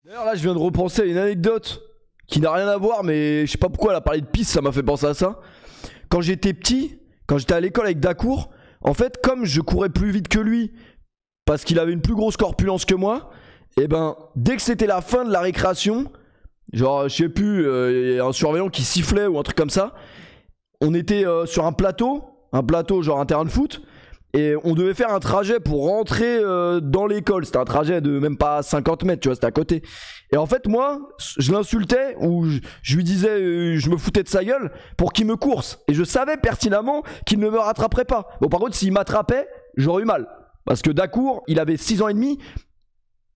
D'ailleurs là je viens de repenser à une anecdote qui n'a rien à voir, mais je sais pas pourquoi elle a parlé de pisse, ça m'a fait penser à ça. Quand j'étais petit, quand j'étais à l'école avec Dacour, en fait comme je courais plus vite que lui, parce qu'il avait une plus grosse corpulence que moi, et ben dès que c'était la fin de la récréation, genre je sais plus, y a un surveillant qui sifflait ou un truc comme ça, on était sur un plateau genre un terrain de foot, et on devait faire un trajet pour rentrer dans l'école. C'était un trajet de même pas 50 mètres, tu vois, c'était à côté. Et en fait, moi, je l'insultais ou je lui disais, je me foutais de sa gueule pour qu'il me course. Et je savais pertinemment qu'il ne me rattraperait pas. Bon, par contre, s'il m'attrapait, j'aurais eu mal. Parce que Dacour, il avait 6 ans et demi.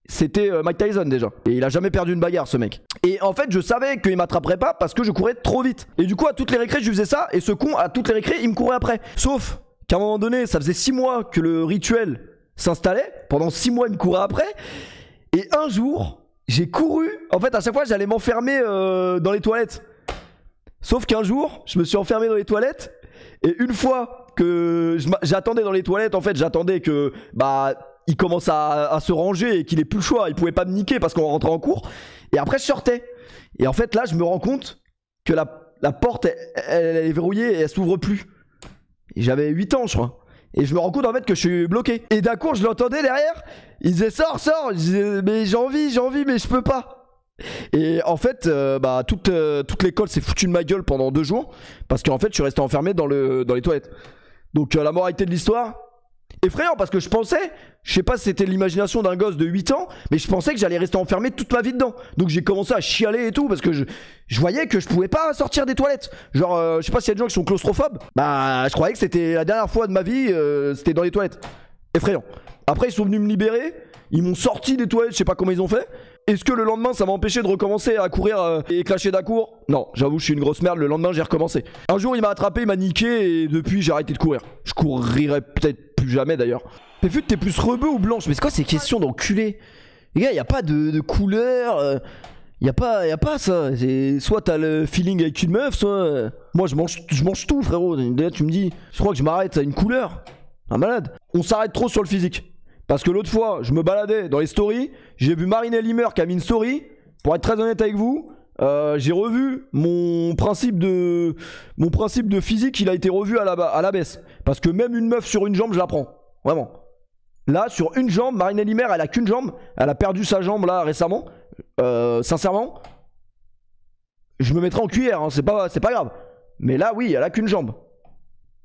C'était Mike Tyson déjà. Et il a jamais perdu une bagarre, ce mec. Et en fait, je savais qu'il m'attraperait pas parce que je courais trop vite. Et du coup, à toutes les récrés, je faisais ça. Et ce con, à toutes les récrés, il me courait après. Sauf qu'à un moment donné, ça faisait 6 mois que le rituel s'installait. Pendant 6 mois, il me courait après. Et un jour, j'ai couru. En fait, à chaque fois, j'allais m'enfermer dans les toilettes. Sauf qu'un jour, je me suis enfermé dans les toilettes. Et une fois que j'attendais dans les toilettes, en fait, j'attendais que il commence à se ranger et qu'il ait plus le choix. Il pouvait pas me niquer parce qu'on rentrait en cours. Et après, je sortais. Et en fait, là, je me rends compte que la porte, elle est verrouillée et elle s'ouvre plus. J'avais 8 ans, je crois. Et je me rends compte en fait que je suis bloqué. Et d'un coup, je l'entendais derrière. Il disait sors. Je disais mais j'ai envie, mais je peux pas. Et en fait, toute l'école s'est foutue de ma gueule pendant 2 jours. Parce qu'en fait, je suis resté enfermé dans les toilettes. Donc la moralité de l'histoire, effrayant parce que je pensais, je sais pas si c'était l'imagination d'un gosse de 8 ans, mais je pensais que j'allais rester enfermé toute ma vie dedans. Donc j'ai commencé à chialer et tout parce que je voyais que je pouvais pas sortir des toilettes. Genre, je sais pas s'il y a des gens qui sont claustrophobes. Je croyais que c'était la dernière fois de ma vie, c'était dans les toilettes. Effrayant. Après, ils sont venus me libérer, ils m'ont sorti des toilettes, je sais pas comment ils ont fait. Est-ce que le lendemain ça m'a empêché de recommencer à courir et clasher Dacour? Non, j'avoue, je suis une grosse merde. Le lendemain, j'ai recommencé. Un jour, il m'a attrapé, il m'a niqué et depuis, j'ai arrêté de courir. Je courirai peut-être plus jamais d'ailleurs. Péfut, t'es plus rebeu ou blanche? Mais c'est quoi ces questions d'enculé? Les gars, y a pas de couleur. Y a pas ça. Soit t'as le feeling avec une meuf, soit. Moi, je mange tout, frérot. D'ailleurs, tu me dis, je crois que je m'arrête à une couleur. Un malade. On s'arrête trop sur le physique. Parce que l'autre fois, je me baladais dans les stories, j'ai vu Marinelle Limer qui a mis une story. Pour être très honnête avec vous, j'ai revu mon principe de physique, il a été revu à la baisse. Parce que même une meuf sur une jambe, je la prends. Vraiment. Là, sur une jambe, Marinelle Limer, elle a qu'une jambe. Elle a perdu sa jambe là récemment. Sincèrement, je me mettrai en cuillère, hein, c'est pas grave. Mais là, oui, elle a qu'une jambe.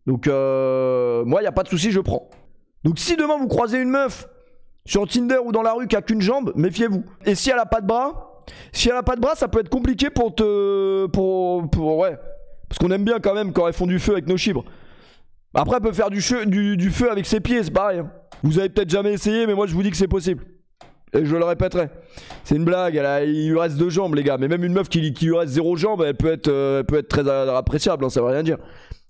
Donc, moi, y a pas de souci, je prends. Donc si demain vous croisez une meuf sur Tinder ou dans la rue qui a qu'une jambe, méfiez-vous. Et si elle a pas de bras, ça peut être compliqué ouais. Parce qu'on aime bien quand même quand elles font du feu avec nos chibres. Après elle peut faire du feu avec ses pieds, c'est pareil. Hein. Vous avez peut-être jamais essayé, mais moi je vous dis que c'est possible. Et je le répéterai. C'est une blague, il lui reste 2 jambes les gars. Mais même une meuf qui lui reste 0 jambes, elle peut être très appréciable, hein, ça veut rien dire.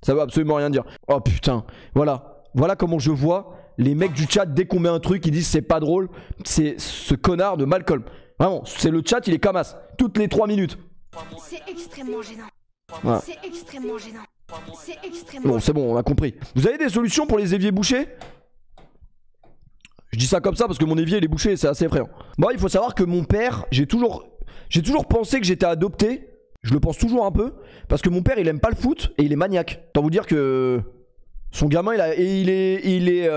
Ça veut absolument rien dire. Oh putain, voilà comment je vois les mecs du chat, dès qu'on met un truc, ils disent c'est pas drôle. C'est ce connard de Malcolm. Vraiment, c'est le chat, il est camasse. Toutes les 3 minutes. C'est extrêmement gênant. Voilà. C'est extrêmement gênant. C'est extrêmement. Bon, c'est bon, on a compris. Vous avez des solutions pour les éviers bouchés? Je dis ça comme ça parce que mon évier il est bouché et c'est assez effrayant. Moi, il faut savoir que mon père, j'ai toujours pensé que j'étais adopté. Je le pense toujours un peu. Parce que mon père, il aime pas le foot et il est maniaque. Tant vous dire que son gamin, il est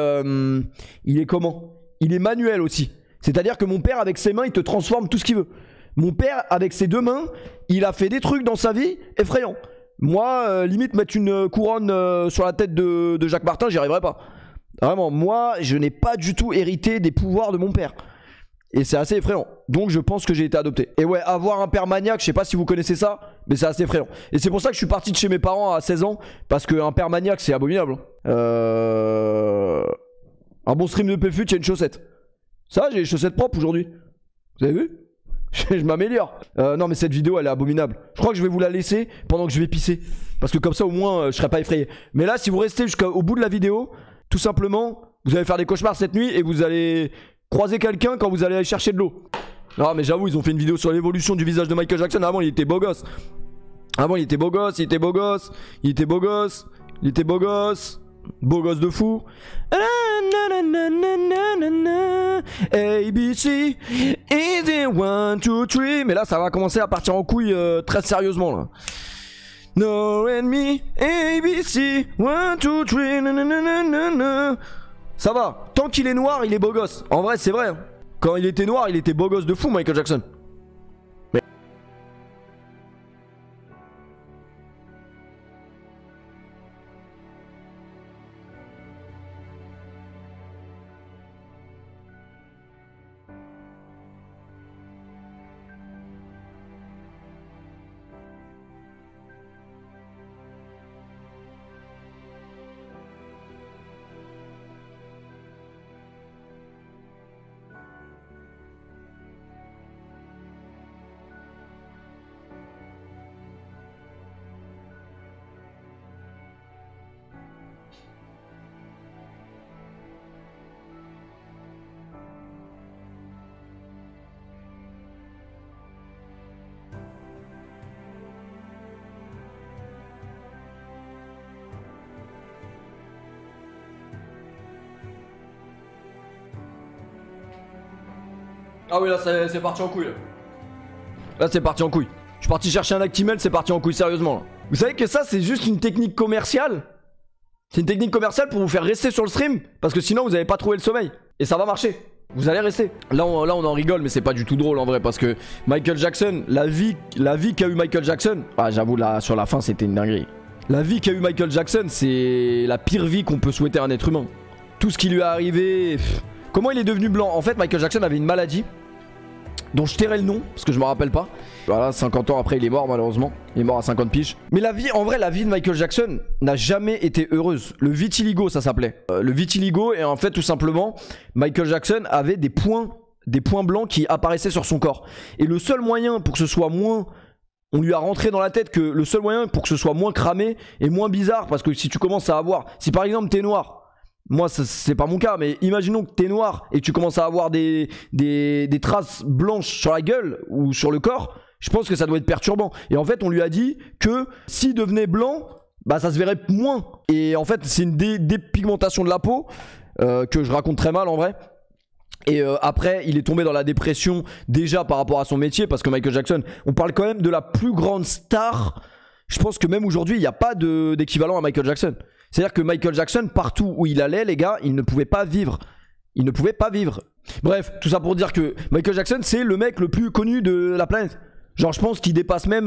comment? Il est manuel aussi. C'est-à-dire que mon père, avec ses mains, il te transforme tout ce qu'il veut. Mon père, avec ses 2 mains, il a fait des trucs dans sa vie effrayants. Moi, limite, mettre une couronne sur la tête de Jacques Martin, j'y arriverais pas. Vraiment, moi, je n'ai pas du tout hérité des pouvoirs de mon père. Et c'est assez effrayant. Donc je pense que j'ai été adopté. Et ouais, avoir un père maniaque, je sais pas si vous connaissez ça, mais c'est assez effrayant. Et c'est pour ça que je suis parti de chez mes parents à 16 ans. Parce qu'un père maniaque, c'est abominable. Un bon stream de Péfut, il y a une chaussette. Ça, j'ai les chaussettes propres aujourd'hui. Vous avez vu? Je m'améliore. Non mais cette vidéo elle est abominable. Je crois que je vais vous la laisser pendant que je vais pisser. Parce que comme ça au moins je serai pas effrayé. Mais là si vous restez jusqu'au bout de la vidéo, tout simplement, vous allez faire des cauchemars cette nuit et vous allez croiser quelqu'un quand vous allez aller chercher de l'eau. Non mais j'avoue, ils ont fait une vidéo sur l'évolution du visage de Michael Jackson. Avant il était beau gosse. Beau gosse de fou. ABC, easy 1, 2, 3. Mais là, ça va commencer à partir en couille très sérieusement là. No and me, ABC, 1, 2, 3, nanana. Ça va, tant qu'il est noir, il est beau gosse. En vrai, c'est vrai. Hein. Quand il était noir, il était beau gosse de fou, Michael Jackson. Ah oui, là c'est parti en couille. Là c'est parti en couille. Je suis parti chercher un Actimel, c'est parti en couille sérieusement là. Vous savez que ça c'est juste une technique commerciale. C'est une technique commerciale pour vous faire rester sur le stream. Parce que sinon vous n'avez pas trouvé le sommeil. Et ça va marcher. Vous allez rester. Là on en rigole mais c'est pas du tout drôle en vrai. Parce que Michael Jackson, la vie qu'a eu Michael Jackson. Ah j'avoue là sur la fin c'était une dinguerie. La vie qu'a eu Michael Jackson c'est la pire vie qu'on peut souhaiter à un être humain. Tout ce qui lui est arrivé... Comment il est devenu blanc? En fait Michael Jackson avait une maladie dont je tairai le nom parce que je me rappelle pas. Voilà, 50 ans après il est mort malheureusement. Il est mort à 50 piges. Mais la vie, en vrai la vie de Michael Jackson n'a jamais été heureuse. Le vitiligo ça s'appelait. Le vitiligo et en fait tout simplement Michael Jackson avait des points blancs qui apparaissaient sur son corps. Et le seul moyen pour que ce soit moins... On lui a rentré dans la tête que le seul moyen pour que ce soit moins cramé et moins bizarre, parce que si tu commences à avoir... Si par exemple t'es noir... Moi c'est pas mon cas mais imaginons que t'es noir et que tu commences à avoir des traces blanches sur la gueule ou sur le corps, je pense que ça doit être perturbant. Et en fait on lui a dit que s'il devenait blanc, bah ça se verrait moins. Et en fait c'est une dépigmentation de la peau que je raconte très mal en vrai. Et après il est tombé dans la dépression déjà par rapport à son métier, parce que Michael Jackson, on parle quand même de la plus grande star. Je pense que même aujourd'hui il n'y a pas d'équivalent à Michael Jackson. C'est-à-dire que Michael Jackson, partout où il allait, les gars, il ne pouvait pas vivre. Il ne pouvait pas vivre. Bref, tout ça pour dire que Michael Jackson, c'est le mec le plus connu de la planète. Genre, je pense qu'il dépasse même...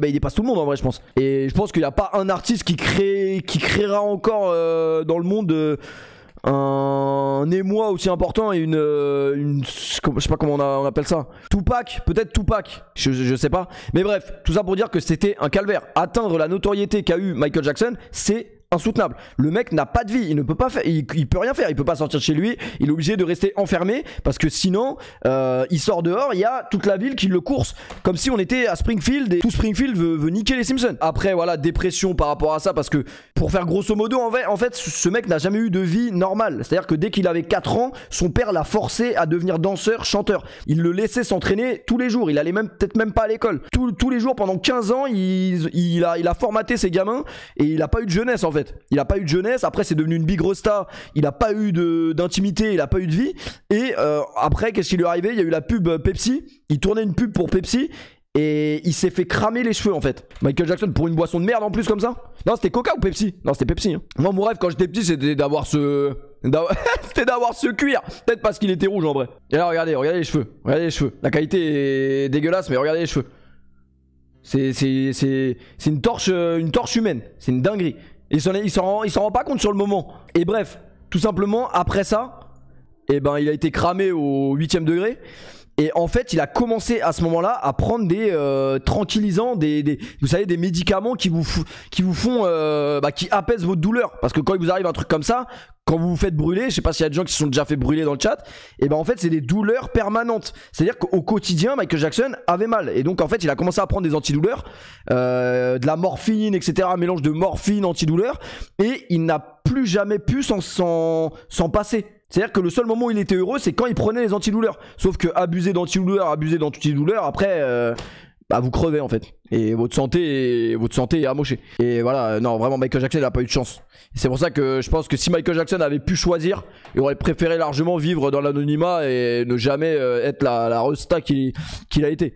il dépasse tout le monde, en vrai, je pense. Et je pense qu'il n'y a pas un artiste qui créera encore dans le monde... un émoi aussi important et je sais pas comment on appelle ça. Tupac, peut-être Tupac, je sais pas. Mais bref, tout ça pour dire que c'était un calvaire. Atteindre la notoriété qu'a eu Michael Jackson, c'est insoutenable. Le mec n'a pas de vie, il ne peut pas faire, il peut rien faire, il peut pas sortir de chez lui, il est obligé de rester enfermé parce que sinon il sort dehors, il y a toute la ville qui le course, comme si on était à Springfield et tout Springfield veut niquer les Simpsons. Après voilà, dépression par rapport à ça, parce que pour faire grosso modo en fait ce mec n'a jamais eu de vie normale. C'est-à-dire que dès qu'il avait 4 ans, son père l'a forcé à devenir danseur, chanteur. Il le laissait s'entraîner tous les jours, il allait peut-être même pas à l'école. Tous les jours pendant 15 ans, il a formaté ses gamins et il a pas eu de jeunesse en fait. Il a pas eu de jeunesse, après c'est devenu une big rosta, il a pas eu d'intimité, il a pas eu de vie. Et après qu'est-ce qui lui est arrivé? Il y a eu la pub Pepsi, il tournait une pub pour Pepsi et il s'est fait cramer les cheveux en fait. Michael Jackson, pour une boisson de merde en plus comme ça. Non, c'était Coca ou Pepsi? Non, c'était Pepsi hein. Moi mon rêve quand j'étais petit c'était d'avoir c'était d'avoir ce cuir. Peut-être parce qu'il était rouge en vrai. Et là regardez les cheveux. Regardez les cheveux. La qualité est dégueulasse mais regardez les cheveux. C'est une torche humaine. C'est une dinguerie. Il s'en rend pas compte sur le moment. Et bref, tout simplement, après ça, eh ben, il a été cramé au 8ème degré. Et en fait, il a commencé à ce moment-là à prendre des tranquillisants, vous savez, des médicaments qui vous font, qui apaisent votre douleur. Parce que quand il vous arrive un truc comme ça, quand vous vous faites brûler, je sais pas s'il y a des gens qui se sont déjà fait brûler dans le chat, et ben en fait c'est des douleurs permanentes. C'est-à-dire qu'au quotidien, Michael Jackson avait mal. Et donc en fait il a commencé à prendre des antidouleurs, de la morphine, etc. Un mélange de morphine, antidouleur. Et il n'a plus jamais pu s'en passer. C'est-à-dire que le seul moment où il était heureux, c'est quand il prenait les antidouleurs. Sauf que abuser d'antidouleurs, après... bah vous crevez en fait. Et votre santé est amochée. Et voilà, non, vraiment, Michael Jackson il a pas eu de chance. C'est pour ça que je pense que si Michael Jackson avait pu choisir, il aurait préféré largement vivre dans l'anonymat et ne jamais être la resta qu'il a été.